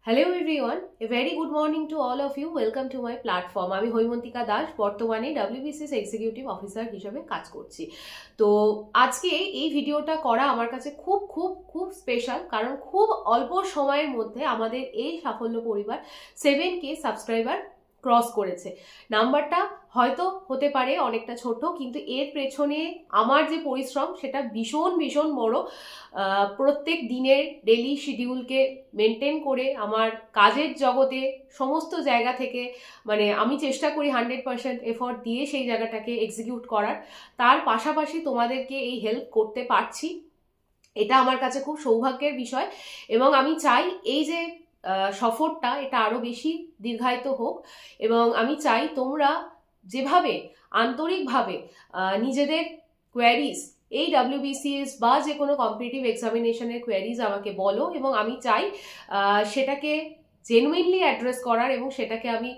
Hello everyone, a very good morning to all of you. Welcome to my platform. আমি হৈমন্তিকা দাস, বর্তমানে WBCS executive officer হিসেবে কাজ করছি। তো আজকে এই ভিডিওটা করা আমার কাছে খুব খুব খুব স্পেশাল, কারণ খুব অল্প সময়ের মধ্যে আমাদের এই সাফল্য পরিবার 7K সাবস্ক্রাইবার ক্রস করেছে। নাম্বারটা হয়তো হতে পারে অনেকটা ছোট, কিন্তু এর পেছনে আমার যে পরিশ্রম সেটা ভীষণ ভীষণ বড়। প্রত্যেক দিনের ডেলি শিডিউলকে মেনটেন করে আমার কাজের জগতে সমস্ত জায়গা থেকে আমি চেষ্টা করি 100% এফর্ট দিয়ে সেই জায়গাটাকে এক্সিকিউট করার। তার পাশাপাশি তোমাদেরকে এই হেল্প করতে পারছি, এটা আমার কাছে খুব সৌভাগ্যের বিষয়। এবং আমি চাই এই যে সফরটা এটা আরো বেশি দীর্ঘায়িত হোক, এবং আমি চাই তোমরা যেভাবে আন্তরিকভাবে নিজেদের কোয়ারিজ, এই WBCS বা যে কোনো কম্পিটিটিভ এক্সামিনেশনের কোয়ারিজ আমাকে বলো, এবং আমি চাই সেটাকে জেনুইনলি অ্যাড্রেস করার, এবং সেটাকে আমি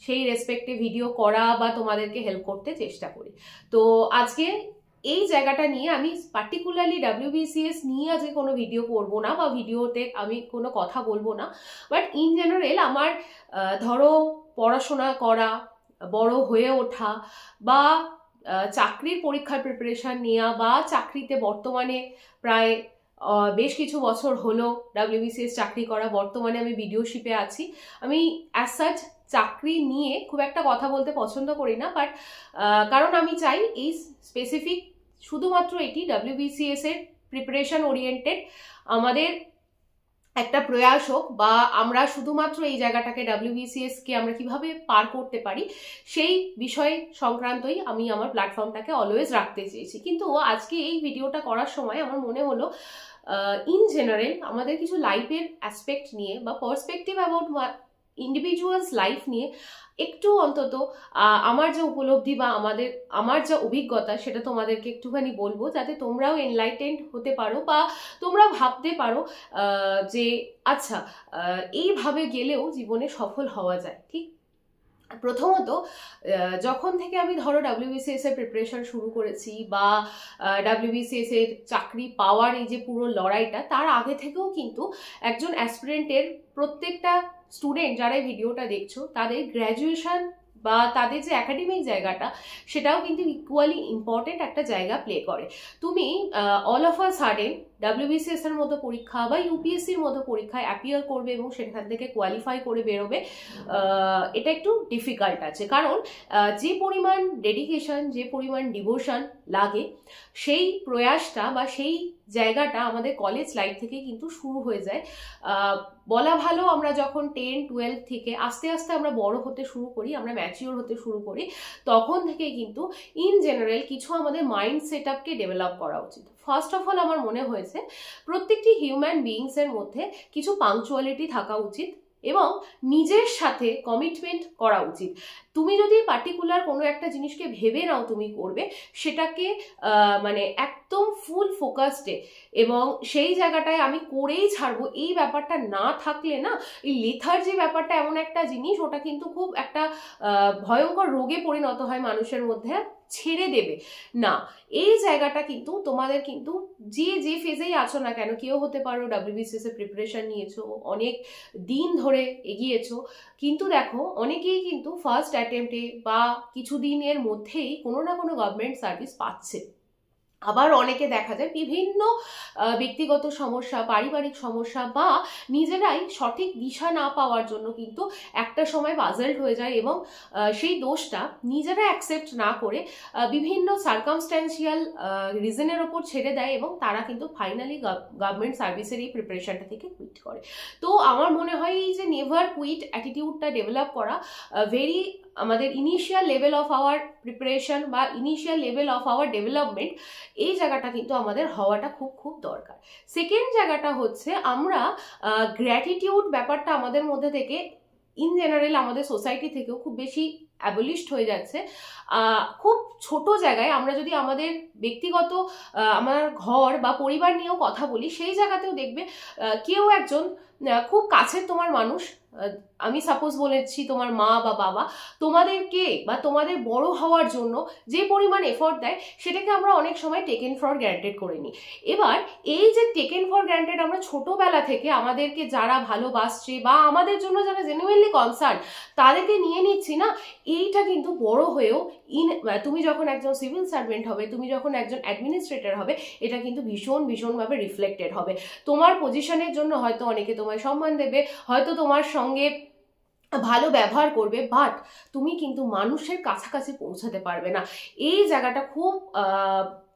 সেই রেসপেক্টে ভিডিও করা বা তোমাদেরকে হেল্প করতে চেষ্টা করি। তো আজকে এই জায়গাটা নিয়ে আমি পার্টিকুলারলি WBCS নিয়ে আজকে কোনো ভিডিও করবো না, বা ভিডিওতে আমি কোনো কথা বলবো না। বাট ইন জেনারেল আমার ধরো পড়াশোনা করা, বড় হয়ে ওঠা, বা চাকরির পরীক্ষার প্রিপারেশন নেওয়া, বা চাকরিতে বর্তমানে প্রায় বেশ কিছু বছর হলো WBCS চাকরি করা, বর্তমানে আমি বিডিওশিপে আছি। আমি অ্যাজ সাচ চাকরি নিয়ে খুব একটা কথা বলতে পছন্দ করি না, বাট কারণ আমি চাই এই স্পেসিফিক শুধুমাত্র এটি WBCS এর প্রিপারেশন ওরিয়েন্টেড আমাদের একটা প্রয়াস হোক, বা আমরা শুধুমাত্র এই জায়গাটাকে WBCS কে আমরা কিভাবে পার করতে পারি সেই বিষয় সংক্রান্তই আমি আমার প্ল্যাটফর্মটাকে অলওয়েজ রাখতে চেয়েছি। কিন্তু আজকে এই ভিডিওটা করার সময় আমার মনে হলো ইন জেনারেল আমাদের কিছু লাইফের অ্যাসপেক্ট নিয়ে বা পার্সপেক্টিভ অ্যাবাউট ইন্ডিভিজুয়ালস লাইফ নিয়ে একটু অন্তত আমার যে উপলব্ধি বা আমার যা অভিজ্ঞতা সেটা তোমাদেরকে একটুখানি বলবো, যাতে তোমরাও এনলাইটেন্ড হতে পারো, বা তোমরা ভাবতে পারো যে আচ্ছা এইভাবে গেলেও জীবনে সফল হওয়া যায়। ঠিক প্রথমত, যখন থেকে আমি ধরো WBCS এর প্রিপারেশন শুরু করেছি, বা WBCS এর চাকরি পাওয়ার এই যে পুরো লড়াইটা, তার আগে থেকেও কিন্তু একজন অ্যাসপিরেন্টের প্রত্যেকটা স্টুডেন্ট যারা এই ভিডিওটা দেখছো তাদের গ্র্যাজুয়েশন বা তাদের যে একাডেমিক জায়গাটা সেটাও কিন্তু ইকুয়ালি ইম্পর্টেন্ট একটা জায়গা প্লে করে। তুমি all of a sudden WBCS এর মতো পরীক্ষা বা UPSCর মতো পরীক্ষায় অ্যাপিয়ার করবে এবং সেখান থেকে কোয়ালিফাই করে বেরোবে, এটা একটু ডিফিকাল্ট আছে। কারণ যে পরিমাণ ডেডিকেশন, যে পরিমাণ ডিভোশন লাগে, সেই প্রয়াসটা বা সেই জায়গাটা আমাদের কলেজ লাইফ থেকে কিন্তু শুরু হয়ে যায়। বলা ভালো, আমরা যখন 10-12 থেকে আস্তে আস্তে আমরা বড় হতে শুরু করি, আমরা ম্যাচিওর হতে শুরু করি, তখন থেকে কিন্তু ইন জেনারেল কিছু আমাদের মাইন্ড সেট আপকে ডেভেলপ করা উচিত। ফার্স্ট অফ অল আমার মনে হয়েছে প্রত্যেকটি হিউম্যান বিইংসের মধ্যে কিছু পাংচুয়ালিটি থাকা উচিত, এবং নিজের সাথে কমিটমেন্ট করা উচিত। তুমি যদি পার্টিকুলার কোনো একটা জিনিসকে ভেবে নাও তুমি করবে, সেটাকে একদম ফুল ফোকাসডে এবং সেই জায়গাটায় আমি করেই ছাড়বো এই ব্যাপারটা না থাকলে না, এই লেথার্জি ব্যাপারটা এমন একটা জিনিস, ওটা কিন্তু খুব একটা ভয়ঙ্কর রোগে পরিণত হয় মানুষের মধ্যে, ছেড়ে দেবে না। এই জায়গাটা কিন্তু তোমাদের কিন্তু যে ফেজেই আছো না কেন, কেউ হতে পারো WBCS এর প্রিপারেশন নিয়েছো, অনেক দিন ধরে এগিয়েছো, কিন্তু দেখো অনেকেই কিন্তু ফার্স্ট অ্যাটেম্পটে বা কিছুদিনের মধ্যেই কোনো না কোনো গভর্নমেন্ট সার্ভিস পাচ্ছে। আবার অনেকে দেখা যায় বিভিন্ন ব্যক্তিগত সমস্যা, পারিবারিক সমস্যা, বা নিজেরাই সঠিক দিশা না পাওয়ার জন্য কিন্তু একটা সময় পাজলড হয়ে যায়, এবং সেই দোষটা নিজেরা অ্যাকসেপ্ট না করে বিভিন্ন সার্কামস্ট্যান্সিয়াল রিজনের ওপর ছেড়ে দেয়, এবং তারা কিন্তু ফাইনালি গভর্নমেন্ট সার্ভিসের এই প্রিপারেশনটা থেকে কুইট করে। তো আমার মনে হয় এই যে নেভার কুইট অ্যাটিটিউডটা ডেভেলপ করা আমাদের initial level of our preparation বা initial level of our development, এই জায়গাটা কিন্তু আমাদের হওয়াটা খুব খুব দরকার। সেকেন্ড জায়গাটা হচ্ছে আমরা গ্র্যাটিটিউড ব্যাপারটা আমাদের মধ্যে থেকে ইন জেনারেল আমাদের সোসাইটি থেকেও খুব বেশি অ্যাবলিশড হয়ে যাচ্ছে। খুব ছোট জায়গায় আমরা যদি আমাদের ব্যক্তিগত আমার ঘর বা পরিবার নিয়েও কথা বলি, সেই জায়গাতেও দেখবে কেউ একজন খুব কাছের তোমার মানুষ আমি সাপোজ বলেছি তোমার মা বা বাবা তোমাদেরকে বা তোমাদের বড় হওয়ার জন্য যে পরিমাণ এফোর্ট দেয় সেটাকে আমরা অনেক সময় টেকেন ফর গ্র্যান্টেড করে নিই। এবার এই যে টেকেন ফর গ্র্যান্টেড আমরা ছোটবেলা থেকে আমাদেরকে যারা ভালোবাসছে বা আমাদের জন্য যারা জেনুইনলি কনসার্ন তাদেরকে নিয়ে নিচ্ছি না, এইটা কিন্তু বড় হয়েও তুমি যখন একজন সিভিল সার্ভেন্ট হবে, তুমি যখন একজন অ্যাডমিনিস্ট্রেটর হবে, এটা কিন্তু ভীষণভাবে রিফ্লেক্টেড হবে। তোমার পজিশনের জন্য হয়তো অনেকে তোমায় সম্মান দেবে, হয়তো তোমার সঙ্গে ভালো ব্যবহার করবে, বাট তুমি কিন্তু মানুষের কাছাকাছি পৌঁছাতে পারবে না। এই জায়গাটা খুব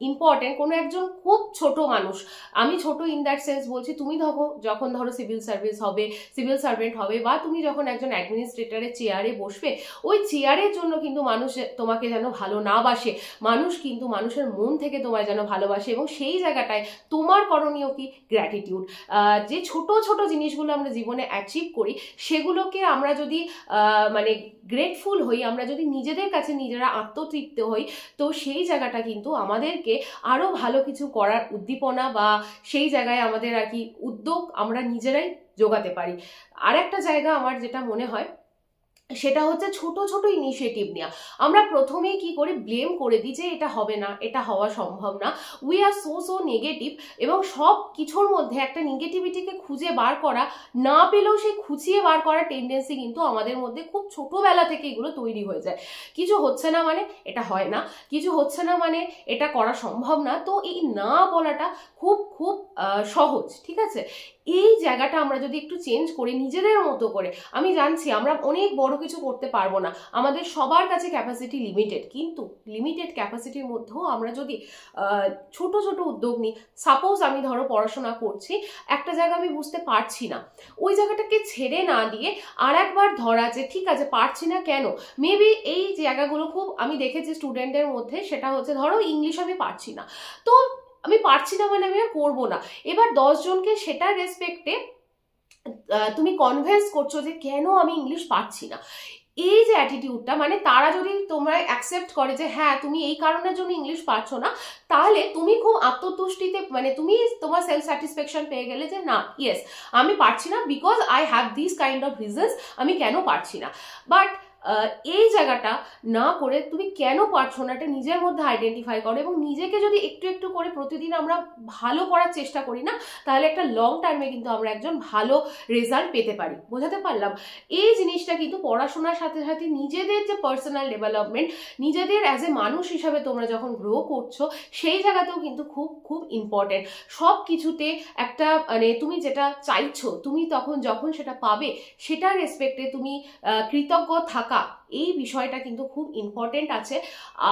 ইম্পর্টেন্ট। কোনো একজন খুব ছোট মানুষ, আমি ছোট ইন দ্যাট সেন্স বলছি, তুমি যখন ধরো সিভিল সার্ভেন্ট হবে বা তুমি যখন একজন অ্যাডমিনিস্ট্রেটরের চেয়ারে বসবে, ওই চেয়ারের জন্য কিন্তু মানুষ তোমাকে যেন ভালো না বাসে, মানুষ কিন্তু মানুষের মন থেকে তোমায় যেন ভালোবাসে। এবং সেই জায়গাটায় তোমার করণীয় কি? গ্র্যাটিটিউড। যে ছোট ছোট জিনিসগুলো আমরা জীবনে অ্যাচিভ করি সেগুলোকে আমরা যদি মানে গ্রেটফুল হই, আমরা যদি নিজেদের কাছে নিজেরা আত্মতৃপ্ত হই, তো সেই জায়গাটা কিন্তু আমাদেরকে আরো ভালো কিছু করার উদ্দীপনা বা সেই জায়গায় আমাদের আর কি উদ্যোগ আমরা নিজেরাই যোগাতে পারি। আর একটা জায়গা আমার যেটা মনে হয় সেটা হচ্ছে ছোট ছোট ইনিশিয়েটিভ নেওয়া। আমরা প্রথমেই কি করি? ব্লেম করে দিই যে এটা হবে না, এটা হওয়া সম্ভব না। উই আর সো নেগেটিভ, এবং সব কিছুর মধ্যে একটা নেগেটিভিটিকে খুঁজে বার করা না পেলেও সেই খুঁচিয়ে বার করার টেন্ডেন্সি কিন্তু আমাদের মধ্যে খুব ছোটবেলা থেকে এগুলো তৈরি হয়ে যায়। কিছু হচ্ছে না মানে এটা হয় না, কিছু হচ্ছে না মানে এটা করা সম্ভব না। তো এই না বলাটা খুব সহজ, ঠিক আছে? এই জায়গাটা আমরা যদি একটু চেঞ্জ করি নিজেদের মতো করে, আমি জানছি আমরা অনেক বড় কিছু করতে পারবো না, আমাদের সবার কাছে ক্যাপাসিটি লিমিটেড, কিন্তু লিমিটেড ক্যাপাসিটির মধ্যেও আমরা যদি ছোট ছোট উদ্যোগ নিই। সাপোজ আমি ধরো পড়াশোনা করছি, একটা জায়গা আমি বুঝতে পারছি না, ওই জায়গাটাকে ছেড়ে না দিয়ে আর একবার ধরা যে ঠিক আছে পারছি না কেন, মেবি এই জায়গাগুলো খুব আমি দেখেছি স্টুডেন্টদের মধ্যে, সেটা হচ্ছে ধরো ইংলিশ আমি পারছি না, তো আমি পারছি না মানে আমি আর করবো না। এবার 10 জনকে সেটা রেসপেক্টে তুমি কনভিন্স করছো যে কেন আমি ইংলিশ পারছি না। এই যে অ্যাটিটিউডটা, মানে তারা যদি তোমরা অ্যাকসেপ্ট করে যে হ্যাঁ তুমি এই কারণের জন্য ইংলিশ পারছো না, তাহলে তুমি খুব আত্মতুষ্টিতে, মানে তুমি তোমার সেলফ স্যাটিসফ্যাকশন পেয়ে গেলে যে না, ইয়েস আমি পারছি না because I have this kind of reasons, আমি কেন পারছি না। বাট এই জায়গাটা না করে তুমি কেন পারছো না এটা নিজের মধ্যে আইডেন্টিফাই করো, এবং নিজেকে যদি একটু একটু করে প্রতিদিন আমরা ভালো করার চেষ্টা করি না, তাহলে একটা লং টার্মে কিন্তু আমরা একজন ভালো রেজাল্ট পেতে পারি। বোঝাতে পারলাম? এই জিনিসটা কিন্তু পড়াশোনার সাথে সাথে নিজেদের যে পার্সোনাল ডেভেলপমেন্ট, নিজেদের অ্যাজ এ মানুষ হিসাবে তোমরা যখন গ্রো করছো, সেই জায়গাতেও কিন্তু খুব ইম্পর্টেন্ট। সব কিছুতে একটা মানে তুমি যেটা চাইছো, তুমি যখন সেটা পাবে, সেটার রেসপেক্টে তুমি কৃতজ্ঞ থাকা, এই বিষয়টা কিন্তু খুব ইম্পর্টেন্ট আছে।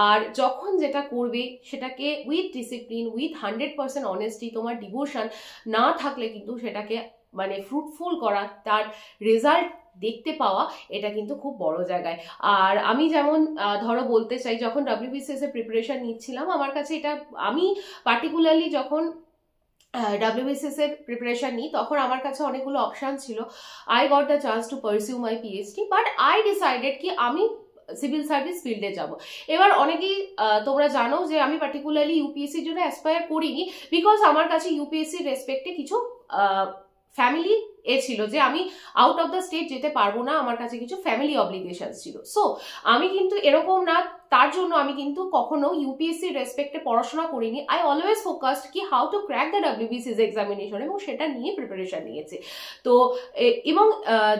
আর যখন যেটা করবে সেটাকে উইথ ডিসিপ্লিন, উইথ 100% অনেস্টি, তোমার ডিভোশন না থাকলে কিন্তু সেটাকে মানে ফ্রুটফুল করা, তার রেজাল্ট দেখতে পাওয়া, এটা কিন্তু খুব বড় জায়গায়। আর আমি যেমন ধরো বলতে চাই, যখন WBCS এর প্রিপারেশন নিচ্ছিলাম, আমার কাছে এটা, আমি পার্টিকুলারলি যখন WBCS এর প্রিপারেশন নিই তখন আমার কাছে অনেকগুলো অপশন ছিল। I got the chance to pursue my PhD, but I decided কি আমি সিভিল সার্ভিস ফিল্ডে যাব। এবার অনেকেই তোমরা জানো যে আমি পার্টিকুলারলি ইউপিএসসির জন্য অ্যাসপায়ার করিনি, বিকজ আমার কাছে ইউপিএসসির রেসপেক্টে কিছু ফ্যামিলি ছিল যে আমি আউট অফ দ্য স্টেট যেতে পারবো না, আমার কাছে কিছু ফ্যামিলি অব্লিগেশন ছিল। সো আমি কিন্তু এরকম না, তার জন্য আমি কিন্তু কখনো ইউপিএসসি রেসপেক্টে পড়াশোনা করিনি। আই অলওয়েজ ফোকাসড কি how to crack the WBCS examination, এবং সেটা নিয়ে প্রিপারেশন নিয়েছি। তো এবং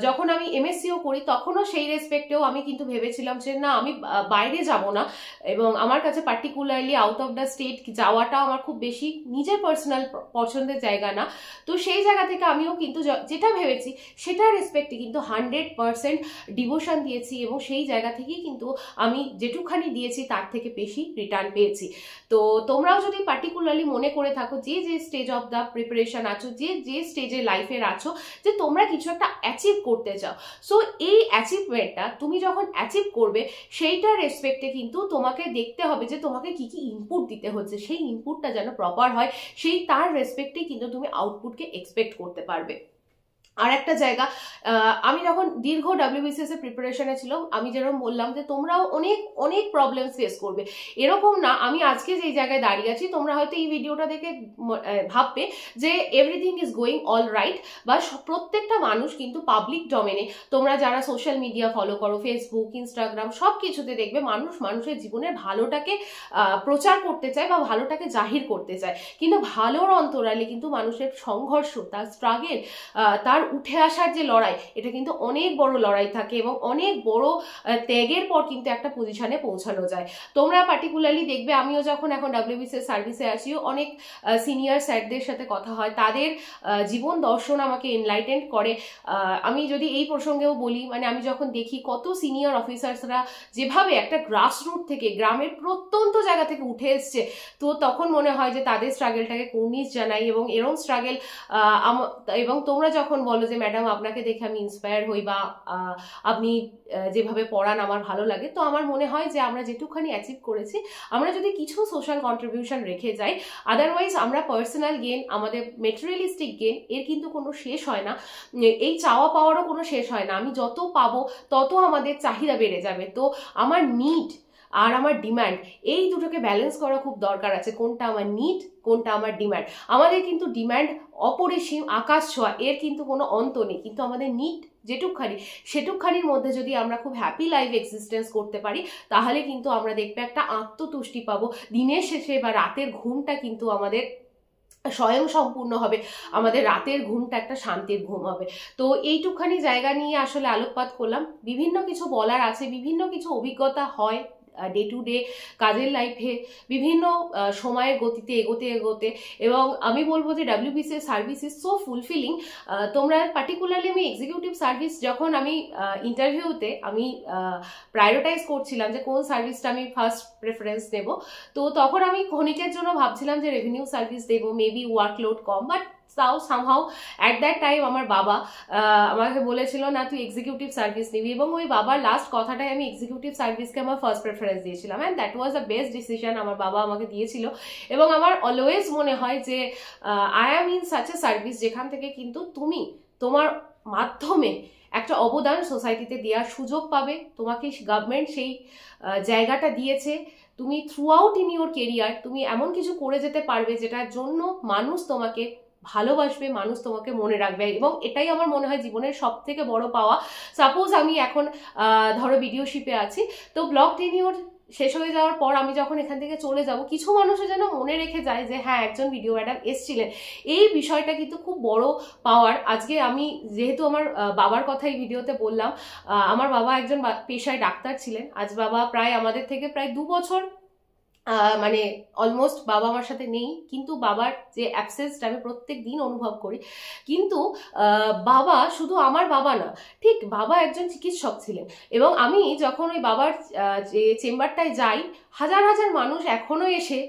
যখন আমি MSCও করি তখনও সেই রেসপেক্টেও আমি কিন্তু ভেবেছিলাম যে না, আমি বাইরে যাব না, এবং আমার কাছে particularly out of the state যাওয়াটা আমার খুব বেশি নিজের পার্সোনাল পছন্দের জায়গা না। তো সেই জায়গা থেকে আমিও কিন্তু যেটা ভেবেছি সেটা রেসপেক্টে কিন্তু 100% ডিভোশন দিয়েছি, এবং সেই জায়গা থেকেই কিন্তু আমি যেটুকখানি দিয়েছি তার থেকে বেশি রিটার্ন পেয়েছি। তো তোমরাও যদি পার্টিকুলারলি মনে করে থাকো যে স্টেজ অফ দ্য প্রিপারেশন আছো, যে স্টেজে লাইফের আছো, যে তোমরা কিছু একটা অ্যাচিভ করতে চাও, সো এই অ্যাচিভমেন্টটা তুমি যখন অ্যাচিভ করবে সেইটার রেসপেক্টে কিন্তু তোমাকে দেখতে হবে যে তোমাকে কি কি ইনপুট দিতে হচ্ছে, সেই ইনপুটটা যেন প্রপার হয়, সেই তার রেসপেক্টেই কিন্তু তুমি আউটপুটকে এক্সপেক্ট করতে পারবে। আর একটা জায়গা, আমি যখন দীর্ঘ WBCS এর প্রিপারেশনে ছিলাম, আমি যেরকম বললাম যে তোমরাও অনেক অনেক প্রবলেম ফেস করবে, এরকম না আমি আজকে যেই জায়গায় দাঁড়িয়ে আছি তোমরা হয়তো এই ভিডিওটা দেখে ভাববে যে everything is going all right, বা প্রত্যেকটা মানুষ কিন্তু পাবলিক ডোমেনে, তোমরা যারা সোশ্যাল মিডিয়া ফলো করো, ফেসবুক, ইনস্টাগ্রাম, সব কিছুতে দেখবে মানুষের জীবনের ভালোটাকে প্রচার করতে চায় বা ভালোটাকে জাহির করতে চায়, কিন্তু ভালোর অন্তরালে কিন্তু মানুষের সংঘর্ষ, তার স্ট্রাগেল, তার উঠে আসার যে লড়াই, এটা কিন্তু অনেক বড় লড়াই থাকে এবং অনেক বড় ত্যাগের পর কিন্তু একটা পজিশনে পৌঁছানো যায়। তোমরা পার্টিকুলারলি দেখবে, আমিও যখন এখন WBCS সার্ভিসে আছি, অনেক সিনিয়র স্যারদের সাথে কথা হয়, তাদের জীবন দর্শন আমাকে এনলাইটেন্ড করে। আমি যদি এই প্রসঙ্গেও বলি, মানে আমি যখন দেখি কত সিনিয়র অফিসার্সরা যেভাবে একটা গ্রাসরুট থেকে, গ্রামের প্রত্যন্ত জায়গা থেকে উঠে এসছে, তো তখন মনে হয় যে তাদের স্ট্রাগেলটাকে কুর্নিশ জানাই, এবং এরকম স্ট্রাগেল, এবং তোমরা যখন বলো যে ম্যাডাম আপনাকে দেখে আমি ইন্সপায়ার হই, বা আপনি যেভাবে পড়ান আমার ভালো লাগে, তো আমার মনে হয় যে আমরা যেটুকখানি অ্যাচিভ করেছি, আমরা যদি কিছু সোশ্যাল কন্ট্রিবিউশন রেখে যাই, আদারওয়াইজ আমরা পার্সোনাল গেন, আমাদের মেটেরিয়ালিস্টিক গেন, এর কিন্তু কোনো শেষ হয় না, এই চাওয়া পাওয়ারও কোনো শেষ হয় না। আমি যত পাবো তত আমাদের চাহিদা বেড়ে যাবে। তো আমার নিড আর আমার ডিম্যান্ড, এই দুটোকে ব্যালেন্স করা খুব দরকার আছে, কোনটা আমার নিড, কোনটা আমার ডিম্যান্ড। আমাদের কিন্তু ডিম্যান্ড অপরিসীম, আকাশ ছোঁয়া, এর কিন্তু কোনো অন্ত নেই, কিন্তু আমাদের নিড যেটুকখানি, সেটুকখানির মধ্যে যদি আমরা খুব হ্যাপি লাইফ এক্সিস্টেন্স করতে পারি, তাহলে কিন্তু আমরা দেখবে একটা আত্মতুষ্টি পাবো দিনের শেষে, বা রাতের ঘুমটা কিন্তু আমাদের স্বয়ং সম্পূর্ণ হবে, আমাদের রাতের ঘুমটা একটা শান্তির ঘুম হবে। তো এইটুকখানি জায়গা নিয়ে আসলে আলোকপাত করলাম। বিভিন্ন কিছু বলার আছে, বিভিন্ন কিছু অভিজ্ঞতা হয় ডে টু ডে কাজের লাইফে, বিভিন্ন সময়ের গতিতে এগোতে, এবং আমি বলবো যে WBCS service is so fulfilling. তোমরা পার্টিকুলারলি, আমি এক্সিকিউটিভ সার্ভিস যখন আমি ইন্টারভিউতে আমি প্রায়োরিটাইজ করছিলাম যে কোন সার্ভিসটা আমি ফার্স্ট প্রেফারেন্স দেবো, তো তখন আমি ক্ষণিকের জন্য ভাবছিলাম যে রেভিনিউ সার্ভিস দেবো, maybe workload com, but somehow at that time আমার বাবা আমাকে বলেছিল না তুই এক্সিকিউটিভ সার্ভিস নিবি, এবং ওই বাবার লাস্ট কথাটাই আমি এক্সিকিউটিভ সার্ভিসকে আমার ফার্স্ট প্রেফারেন্স দিয়েছিলাম, and that was the best decision আমার বাবা আমাকে দিয়েছিল। এবং আমার অলওয়েজ মনে হয় যে I am in such a service যেখান থেকে কিন্তু তুমি তোমার মাধ্যমে একটা অবদান সোসাইটিতে দেওয়ার সুযোগ পাবে, তোমাকে গভর্নমেন্ট সেই জায়গাটা দিয়েছে, তুমি through out in your career তুমি এমন কিছু করে যেতে পারবে যেটার জন্য মানুষ তোমাকে ভালোবাসবে, মানুষ তোমাকে মনে রাখবে, এবং এটাই আমার মনে হয় জীবনের সব থেকে বড় পাওয়া। সাপোজ আমি এখন ধরো ভিডিওশিপে আছি, তো ব্লগ টেনিওর শেষ হয়ে যাওয়ার পর আমি যখন এখান থেকে চলে যাব, কিছু মানুষও যেন মনে রেখে যায় যে হ্যাঁ একজন ভিডিও ম্যাডাম এসছিলেন, এই বিষয়টা কিন্তু খুব বড় পাওয়ার। আজকে আমি যেহেতু আমার বাবার কথা এই ভিডিওতে বললাম, আমার বাবা একজন পেশায় ডাক্তার ছিলেন, আজ বাবা প্রায় আমাদের থেকে প্রায় 2 বছর মানে অলমোস্ট বাবা আমার সাথে নেই, কিন্তু বাবার যে অ্যাবসেন্সটা আমি প্রত্যেক দিন অনুভব করি। কিন্তু বাবা শুধু আমার বাবা না, ঠিক বাবা একজন চিকিৎসক ছিলেন, এবং আমি যখন ওই বাবার যে চেম্বারটায় যাই, হাজার হাজার মানুষ এখনো এসে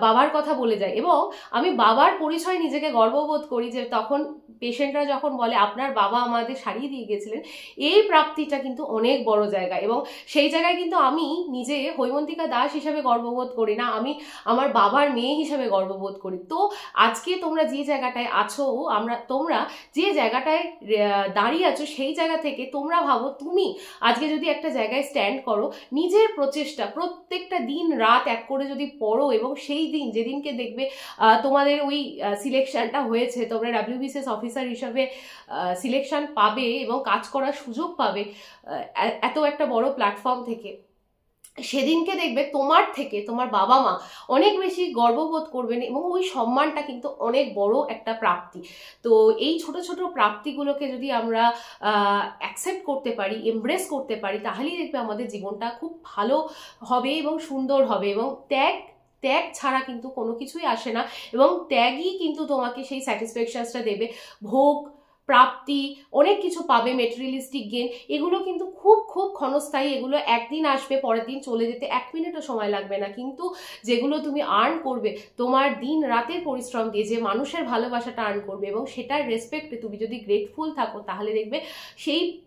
বাবার কথা বলে যায়, এবং আমি বাবার পরিচয় নিজেকে গর্ববোধ করি যে তখন পেশেন্টরা যখন বলে আপনার বাবা আমাদের সারিয়ে দিয়ে গেছিলেন, এই প্রাপ্তিটা কিন্তু অনেক বড় জায়গা, এবং সেই জায়গায় কিন্তু আমি নিজে হৈমন্তিকা দাস হিসেবে গর্ববোধ করি না, আমি আমার বাবার মেয়ে হিসেবে গর্ববোধ করি। তো আজকে তোমরা যে জায়গাটায় আছো, তোমরা যে জায়গাটায় দাঁড়িয়ে আছো, সেই জায়গা থেকে তোমরা ভাবো তুমি আজকে যদি একটা জায়গায় স্ট্যান্ড করো, নিজের প্রচেষ্টা প্রত্যেকটা দিন রাত এক করে যদি পড়ো, এবং সেই দিন যেদিনকে দেখবে তোমাদের ওই সিলেকশনটা হয়েছে, তোমরা WBCS অফিসার হিসাবে সিলেকশন পাবে এবং কাজ করার সুযোগ পাবে এত একটা বড় প্ল্যাটফর্ম থেকে, সেদিনকে দেখবে তোমার থেকে তোমার বাবা মা অনেক বেশি গর্ববোধ করবেন, এবং ওই সম্মানটা কিন্তু অনেক বড় একটা প্রাপ্তি। তো এই ছোট ছোট প্রাপ্তিগুলোকে যদি আমরা অ্যাকসেপ্ট করতে পারি, এমব্রেস করতে পারি, তাহলেই দেখবে আমাদের জীবনটা খুব ভালো হবে এবং সুন্দর হবে। এবং ত্যাগ ছাড়া কিন্তু কোনো কিছুই আসে না, এবং ত্যাগই কিন্তু তোমাকে সেই স্যাটিসফ্যাকশনসটা দেবে। ভোগ, প্রাপ্তি, অনেক কিছু পাবে, মেটেরিয়ালিস্টিক গেন, এগুলো কিন্তু খুব খুব ক্ষণস্থায়ী, এগুলো একদিন আসবে, পরের দিন চলে যেতে 1 মিনিটও সময় লাগবে না। কিন্তু যেগুলো তুমি আর্ন করবে তোমার দিন রাতের পরিশ্রম দিয়ে, যে মানুষের ভালোবাসাটা আর্ন করবে, এবং সেটার রেসপেক্টে তুমি যদি গ্রেটফুল থাকো, তাহলে দেখবে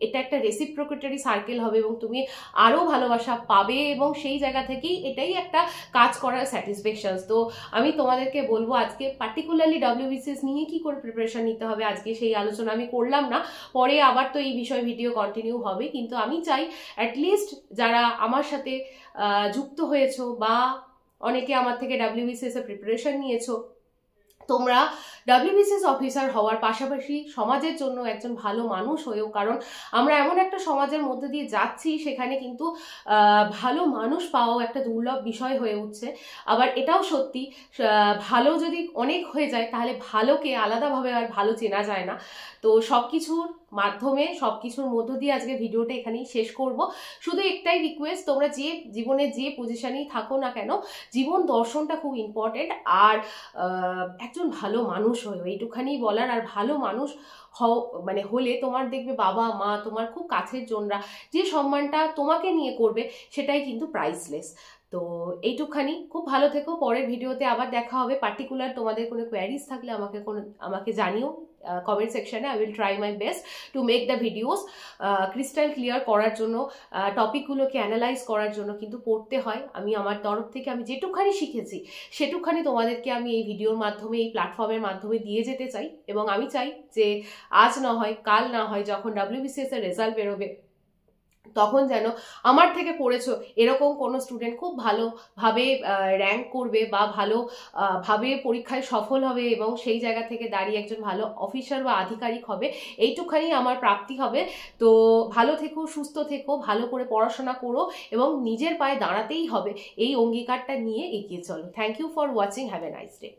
এটা একটা রেসিপ্রোকেটরি সার্কেল হবে, এবং তুমি আরও ভালোবাসা পাবে, এবং সেই জায়গা থেকেই এটাই একটা কাজ করার স্যাটিসফ্যাকশন। তো আমি তোমাদেরকে বলবো আজকে পার্টিকুলারলি WBCS নিয়ে কি করে প্রিপারেশন নিতে হবে, আজকে সেই আলোচনা আলোচনা আমি করলাম না, পরে আবার তো এই বিষয় ভিডিও কন্টিনিউ হবে, কিন্তু আমি চাই অ্যাটলিস্ট যারা আমার সাথে যুক্ত হয়েছো বা অনেকে আমার থেকে WBCS এর প্রিপারেশন নিয়েছো, তোমরা WBCS অফিসার হওয়ার পাশাপাশি সমাজের জন্য একজন ভালো মানুষ হয়েও, কারণ আমরা এমন একটা সমাজের মধ্যে দিয়ে যাচ্ছি সেখানে কিন্তু ভালো মানুষ পাওয়াও একটা দুর্লভ বিষয় হয়ে উঠছে। আবার এটাও সত্যি, ভালো যদি অনেক হয়ে যায় তাহলে ভালোকে আলাদাভাবে আর ভালো চেনা যায় না। তো সব কিছুর মাধ্যমে, সব কিছুর মধ্য দিয়ে আজকে ভিডিওটা এখানেই শেষ করব। শুধু একটাই রিকোয়েস্ট, তোমরা যে জীবনে যে পজিশনেই থাকো না কেন, জীবন দর্শনটা খুব ইম্পর্টেন্ট, আর একজন ভালো মানুষ হয়েও, এইটুখানি বলার। আর ভালো মানুষ মানে হলে তোমার দেখবে বাবা মা, তোমার খুব কাছের জনরা যে সম্মানটা তোমাকে নিয়ে করবে সেটাই কিন্তু প্রাইসলেস। তো এইটুখানি, খুব ভালো থেকো। পরের ভিডিওতে আবার দেখা হবে। পার্টিকুলার তোমাদের কোনো কোয়ারিজ থাকলে আমাকে জানিও কমেন্ট সেকশনে। I will try my best to make the videos crystal clear করার জন্য, টপিকগুলোকে অ্যানালাইজ করার জন্য কিন্তু পড়তে হয়। আমি আমার তরফ থেকে আমি যেটুকখানি শিখেছি সেটুকখানি তোমাদেরকে আমি এই ভিডিওর মাধ্যমে, এই প্ল্যাটফর্মের মাধ্যমে দিয়ে যেতে চাই। এবং আমি চাই যে আজ না হয় কাল না হয় যখন WBCS এর রেজাল্ট বেরোবে তখন যেন আমার থেকে পড়েছো এরকম কোনো স্টুডেন্ট খুব ভালোভাবে র্যাঙ্ক করবে বা ভালোভাবে পরীক্ষায় সফল হবে এবং সেই জায়গা থেকে দাঁড়িয়ে একজন ভালো অফিসার বা আধিকারিক হবে, এইটুখানি আমার প্রাপ্তি হবে। তো ভালো থেকো, সুস্থ থেকো, ভালো করে পড়াশোনা করো এবং নিজের পায়ে দাঁড়াতেই হবে, এই অঙ্গীকারটা নিয়ে এগিয়ে চলো। Thank you for watching, have a nice day.